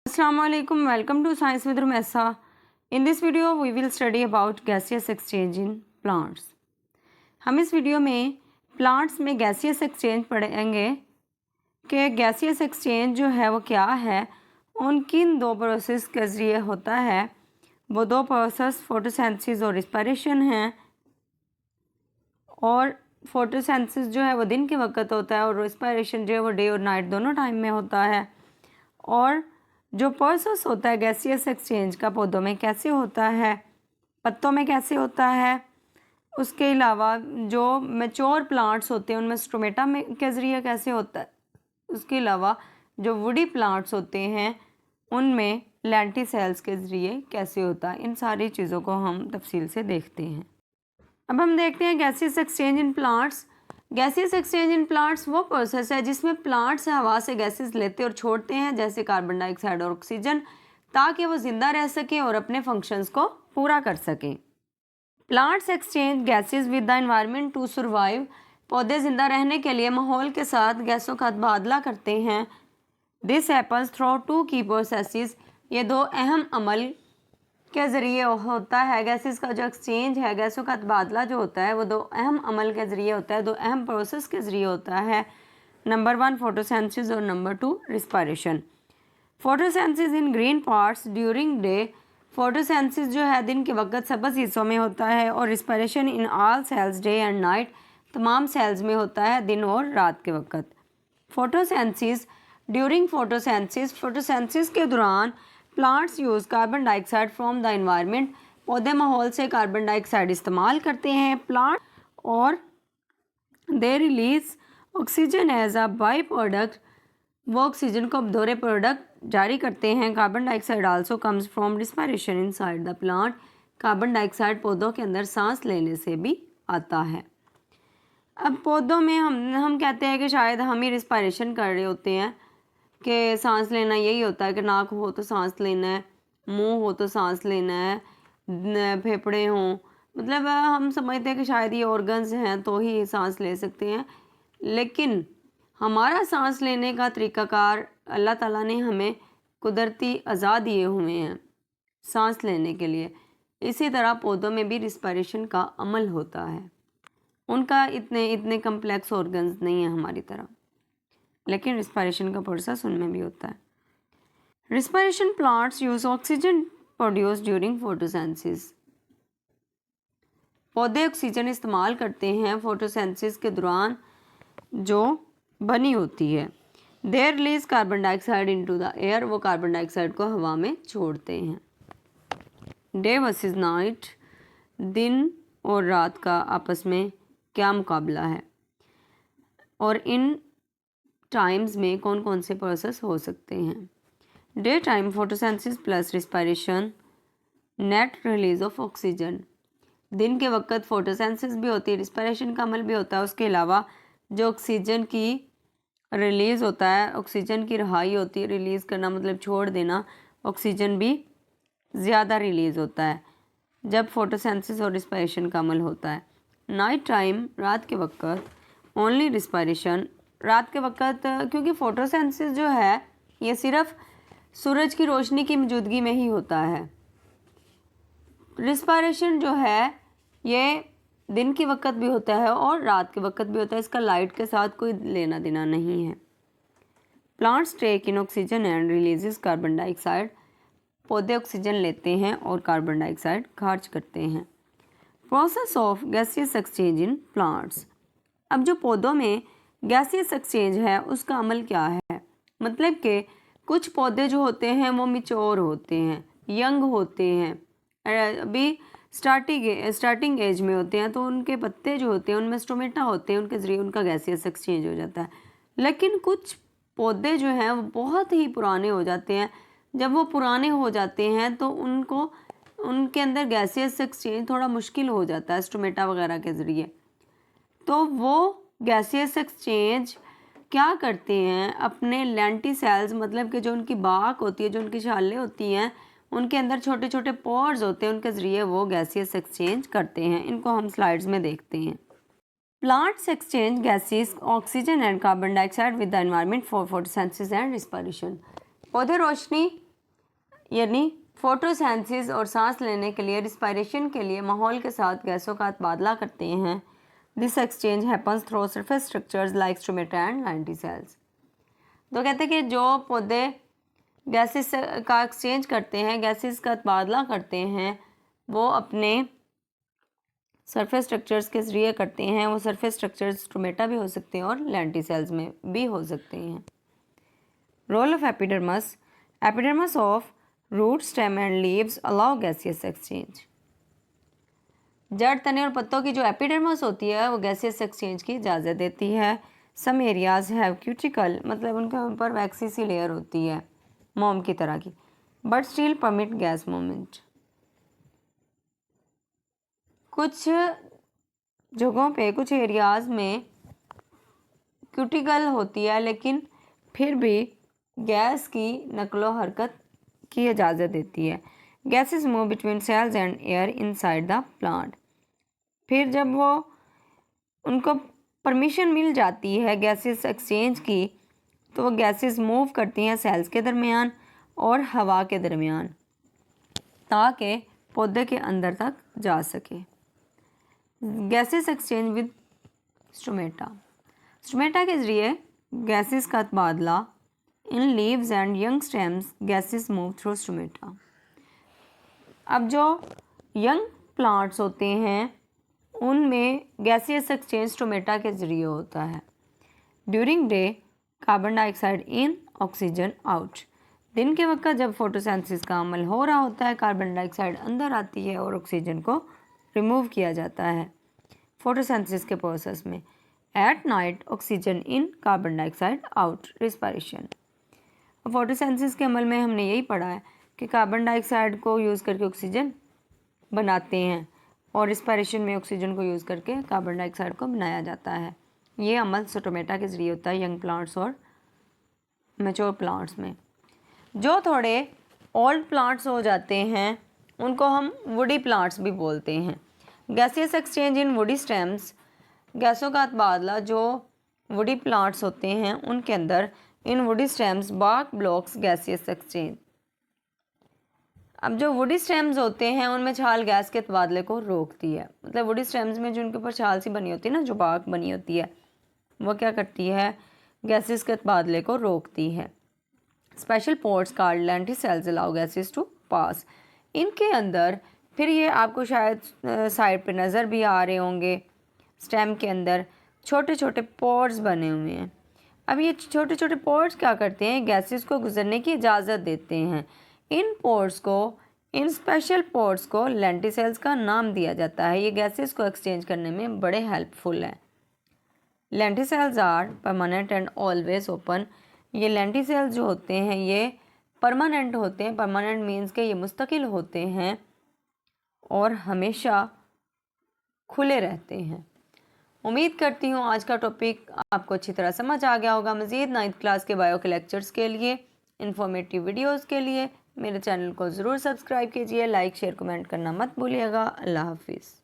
Assalamualaikum, welcome to Science with Rumessa. In this video we will study about gaseous exchange in plants. हम इस video में plants में gaseous exchange पढ़ेंगे कि gaseous exchange जो है वो क्या है, उन किन दो प्रोसेस के ज़रिए होता है। वो दो प्रोसेस फोटोसिंथेसिस और रिस्पिरेशन हैं। और फोटोसिंथेसिस जो है वो दिन के वक्त होता है और रिस्पिरेशन जो है वो डे और नाइट दोनों टाइम में होता है। और जो प्रोसेस होता है गैसियस एक्सचेंज का पौधों में कैसे होता है, पत्तों में कैसे होता है, उसके अलावा जो मैच्योर प्लांट्स होते हैं उनमें स्टोमेटा में के ज़रिए कैसे होता है, उसके अलावा जो वुडी प्लांट्स होते हैं उनमें लेंटिसेल्स के ज़रिए कैसे होता है, इन सारी चीज़ों को हम तफसील से देखते हैं। अब हम देखते हैं gaseous exchange in plants. Gaseous exchange in plants वो प्रोसेस है जिसमें प्लांट्स हवा से गैसेस लेते और छोड़ते हैं, जैसे कार्बन डाइऑक्साइड और ऑक्सीजन, ताकि वो ज़िंदा रह सकें और अपने फंक्शंस को पूरा कर सकें। Plants exchange gases with the environment to survive. पौधे ज़िंदा रहने के लिए माहौल के साथ गैसों का तबादला करते हैं। दिस हैपन्स थ्रू टू की प्रोसेसेस। ये दो अहम अमल के ज़रिए होता है। गैसेस का जो एक्सचेंज है, गैसों का तबादला जो होता है वो दो अहम अमल के ज़रिए होता है, दो अहम प्रोसेस के ज़रिए होता है। नंबर 1 फोटोसिंथेसिस और number 2 respiration. Photosynthesis in green parts during day. Photosynthesis जो है दिन के वक्त सब्ज़ हिस्सों में होता है और respiration in all cells day and night, तमाम सेल्स में होता है दिन और रात के वक्त। Photosynthesis during photosynthesis. फोटोसिंथेसिस के दौरान plants use carbon dioxide from the environment. पौधे माहौल से कार्बन डाइऑक्साइड इस्तेमाल करते हैं प्लांट, और they release oxygen as a by product. वो ऑक्सीजन को बतौर प्रोडक्ट जारी करते हैं। Carbon dioxide also comes from respiration inside the plant. Carbon dioxide पौधों के अंदर सांस लेने से भी आता है। अब पौधों में हम कहते हैं कि शायद हम ही रिस्पिरेशन कर रहे होते हैं, कि सांस लेना यही होता है कि नाक हो तो सांस लेना है, मुंह हो तो सांस लेना है, फेफड़े हों, मतलब हम समझते हैं कि शायद ये ऑर्गन्स हैं तो ही सांस ले सकते हैं। लेकिन हमारा सांस लेने का तरीक़ाकार अल्लाह ताला ने हमें कुदरती अज़ा दिए हुए हैं सांस लेने के लिए। इसी तरह पौधों में भी रिस्पिरेशन का अमल होता है। उनका इतने कम्प्लेक्स ऑर्गन्स नहीं है हमारी तरह, लेकिन रिस्पिरेशन का प्रोसेस उनमें भी होता है। Respiration plants use oxygen produce during photosynthesis. पौधे ऑक्सीजन इस्तेमाल करते हैं फोटोसिंथेसिस के दौरान जो बनी होती है। They release carbon dioxide into the air. वो कार्बन डाइऑक्साइड को हवा में छोड़ते हैं। Day versus night. दिन और रात का आपस में क्या मुकाबला है, और इन टाइम्स में कौन कौन से प्रोसेस हो सकते हैं। Day time photosynthesis plus respiration, net release of oxygen. दिन के वक्त फोटोसिंथेसिस भी होती है, रिस्पिरेशन का अमल भी होता है, उसके अलावा जो ऑक्सीजन की रिलीज़ होता है, ऑक्सीजन की रहाई होती है, रिलीज़ करना मतलब छोड़ देना, ऑक्सीजन भी ज़्यादा रिलीज़ होता है जब फोटोसिंथेसिस और रिस्पिरेशन का अमल होता है। नाइट टाइम रात के वक्त ओनली रिस्पिरेशन। रात के वक्त क्योंकि फोटोसिंथेसिस जो है ये सिर्फ सूरज की रोशनी की मौजूदगी में ही होता है। रिस्पिरेशन जो है ये दिन के वक्त भी होता है और रात के वक्त भी होता है, इसका लाइट के साथ कोई लेना देना नहीं है। Plants take in oxygen and releases carbon dioxide. पौधे ऑक्सीजन लेते हैं और कार्बन डाइऑक्साइड खारिज करते हैं। Process of gaseous exchange in plants. अब जो पौधों में गैसियस एक्सचेंज है उसका अमल क्या है, मतलब कि कुछ पौधे जो होते हैं वो मैच्योर होते हैं, यंग होते हैं, अभी स्टार्टिंग एज में होते हैं, तो उनके पत्ते जो होते हैं उनमें स्टोमेटा होते हैं, उनके ज़रिए उनका गैसियस एक्सचेंज हो जाता है। लेकिन कुछ पौधे जो हैं वो बहुत ही पुराने हो जाते हैं। जब वो पुराने हो जाते हैं तो उनके अंदर गैसियस एक्सचेंज थोड़ा मुश्किल हो जाता है स्टोमेटा वगैरह के ज़रिए। तो वो गैसियस एक्सचेंज क्या करते हैं, अपने लेंटिसेल्स मतलब कि जो उनकी बाक होती है, जो उनकी छालें होती हैं, उनके अंदर छोटे छोटे पोर्स होते हैं, उनके ज़रिए वो गैसियस एक्सचेंज करते हैं। इनको हम स्लाइड्स में देखते हैं। Plants exchange gases oxygen and carbon dioxide with the environment for photosynthesis and respiration. पौधे रोशनी यानी फोटोसेंसिस और सांस लेने के लिए, रिस्पायरेशन के लिए माहौल के साथ गैसों का तबादला करते हैं। This exchange happens through surface structures like stomata and lenticels. तो कहते हैं कि जो पौधे गैसेस का एक्सचेंज करते हैं, गैसेस का तबादला करते हैं, वो अपने सरफेस स्ट्रक्चर्स के ज़रिए करते हैं। वो सरफेस स्ट्रक्चर्स स्टोमेटा भी हो सकते हैं और लेंटिसेल्स में भी हो सकते हैं। Role of epidermis. Epidermis of root, stem and leaves allow gaseous exchange. जड़, तने और पत्तों की जो एपिडर्मस होती है वो गैसियस एक्सचेंज की इजाज़त देती है। सम एरियाज हैव क्यूटिकल, मतलब उनके ऊपर वैक्सी सी लेयर होती है मोम की तरह की, but still permit gas movement. कुछ जगहों पे, कुछ एरियाज में क्यूटिकल होती है लेकिन फिर भी गैस की नकलो हरकत की इजाज़त देती है। Gases move between cells and air inside the plant. फिर जब वो उनको परमिशन मिल जाती है गैसेस एक्सचेंज की, तो वो गैसेस मूव करती हैं सेल्स के दरमियान और हवा के दरमियान, ताकि पौधे के अंदर तक जा सके। Gases exchange with stomata. Stomata के ज़रिए गैसेस का तबादला। In leaves and young stems gases move through stomata. अब जो यंग प्लांट्स होते हैं उनमें गैसियस एक्सचेंज स्टोमेटा के ज़रिए होता है। During day carbon dioxide in, oxygen out. दिन के वक्त जब फोटोसेंसिस का अमल हो रहा होता है, कार्बन डाइऑक्साइड अंदर आती है और ऑक्सीजन को रिमूव किया जाता है फोटोसेंसिस के प्रोसेस में। At night oxygen in, carbon dioxide out, respiration. Photosynthesis के अमल में हमने यही पढ़ा है कि कार्बन डाइऑक्साइड को यूज़ करके ऑक्सीजन बनाते हैं और रिस्पायरेशन में ऑक्सीजन को यूज़ करके कार्बन डाइऑक्साइड को बनाया जाता है। ये अमल स्टोमेटा के ज़रिए होता है यंग प्लांट्स और मैच्योर प्लांट्स में। जो थोड़े ओल्ड प्लांट्स हो जाते हैं उनको हम वुडी प्लांट्स भी बोलते हैं। गैसियस एक्सचेंज इन वुडी स्टेम्स। गैसों का तबादला जो वुडी प्लांट्स होते हैं उनके अंदर, in woody stems bark blocks gaseous exchange. अब जो वुडी स्टेम्स होते हैं उनमें छाल गैस के तबादले को रोकती है। मतलब वुडी स्टेम्स में जो उनके ऊपर छाल सी बनी होती है ना, जो बार्क बनी होती है, वो क्या करती है, गैसेस के तबादले को रोकती है। Special pores called lenticels allow gases to pass. इनके अंदर फिर ये आपको शायद साइड पे नज़र भी आ रहे होंगे, स्टेम के अंदर छोटे छोटे पोर्स बने हुए हैं। अब ये छोटे छोटे पोर्स क्या करते हैं, गैसेस को गुजरने की इजाज़त देते हैं। इन पोर्स को, इन स्पेशल पोर्स को लेंटिसेल्स का नाम दिया जाता है। ये गैसेस को एक्सचेंज करने में बड़े हेल्पफुल हैं। Lenticels are permanent and always open. ये लेंटिसेल्स जो होते हैं ये परमानेंट होते हैं। परमानेंट मीन्स के ये मुस्तकिल होते हैं और हमेशा खुले रहते हैं। उम्मीद करती हूँ आज का टॉपिक आपको अच्छी तरह समझ आ गया होगा। मज़ीद 9th क्लास के बायो के लेक्चर्स के लिए, इन्फॉर्मेटिव वीडियोस के लिए मेरे चैनल को ज़रूर सब्सक्राइब कीजिए। लाइक, शेयर, कमेंट करना मत भूलिएगा। अल्लाह हाफिज़।